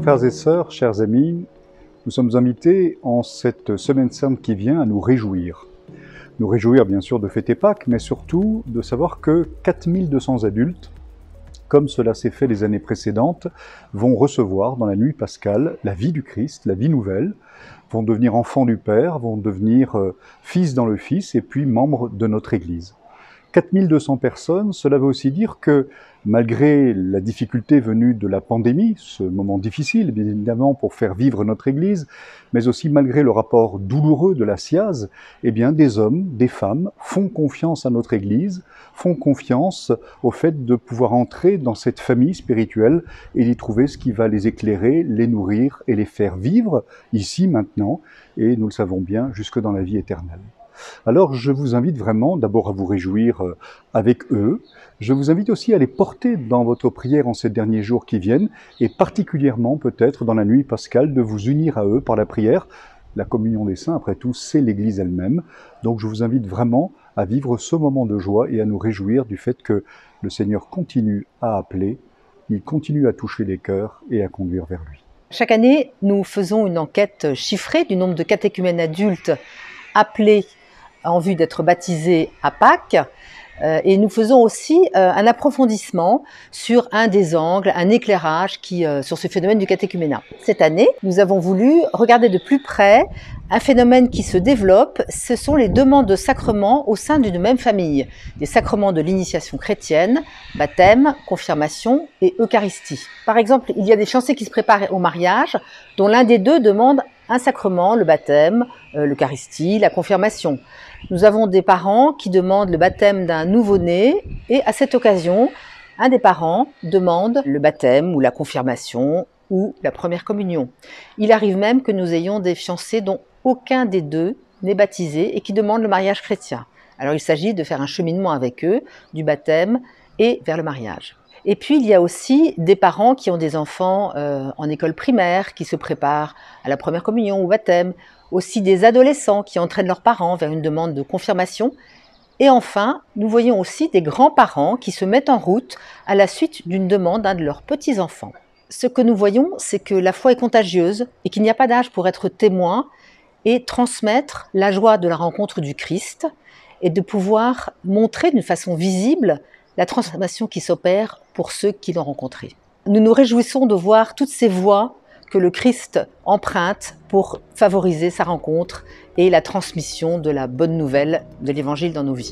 Frères et sœurs, chers amis, nous sommes invités en cette semaine sainte qui vient à nous réjouir. Nous réjouir bien sûr de fêter Pâques, mais surtout de savoir que 4200 adultes, comme cela s'est fait les années précédentes, vont recevoir dans la nuit pascale la vie du Christ, la vie nouvelle, vont devenir enfants du Père, vont devenir fils dans le Fils et puis membres de notre Église. 4200 personnes, cela veut aussi dire que malgré la difficulté venue de la pandémie, ce moment difficile bien évidemment pour faire vivre notre Église, mais aussi malgré le rapport douloureux de la SCIAZ, eh bien des hommes, des femmes font confiance à notre Église, font confiance au fait de pouvoir entrer dans cette famille spirituelle et d'y trouver ce qui va les éclairer, les nourrir et les faire vivre ici, maintenant, et nous le savons bien, jusque dans la vie éternelle. Alors je vous invite vraiment d'abord à vous réjouir avec eux. Je vous invite aussi à les porter dans votre prière en ces derniers jours qui viennent et particulièrement peut-être dans la nuit pascale de vous unir à eux par la prière. La communion des saints, après tout, c'est l'Église elle-même. Donc je vous invite vraiment à vivre ce moment de joie et à nous réjouir du fait que le Seigneur continue à appeler, il continue à toucher les cœurs et à conduire vers lui. Chaque année, nous faisons une enquête chiffrée du nombre de catéchumènes adultes appelés en vue d'être baptisés à Pâques. Et nous faisons aussi un approfondissement sur un des angles, un éclairage sur ce phénomène du catéchuménat. Cette année, nous avons voulu regarder de plus près un phénomène qui se développe, ce sont les demandes de sacrements au sein d'une même famille. Des sacrements de l'initiation chrétienne, baptême, confirmation et Eucharistie. Par exemple, il y a des fiancés qui se préparent au mariage, dont l'un des deux demande un sacrement, le baptême, l'Eucharistie, la confirmation. Nous avons des parents qui demandent le baptême d'un nouveau-né et à cette occasion, un des parents demande le baptême ou la confirmation ou la première communion. Il arrive même que nous ayons des fiancés dont aucun des deux n'est baptisé et qui demandent le mariage chrétien. Alors il s'agit de faire un cheminement avec eux, du baptême et vers le mariage. Et puis, il y a aussi des parents qui ont des enfants en école primaire, qui se préparent à la première communion ou au baptême. Aussi des adolescents qui entraînent leurs parents vers une demande de confirmation. Et enfin, nous voyons aussi des grands-parents qui se mettent en route à la suite d'une demande d'un de leurs petits-enfants. Ce que nous voyons, c'est que la foi est contagieuse et qu'il n'y a pas d'âge pour être témoin et transmettre la joie de la rencontre du Christ et de pouvoir montrer d'une façon visible la transformation qui s'opère pour ceux qui l'ont rencontré. Nous nous réjouissons de voir toutes ces voies que le Christ emprunte pour favoriser sa rencontre et la transmission de la bonne nouvelle de l'Évangile dans nos vies.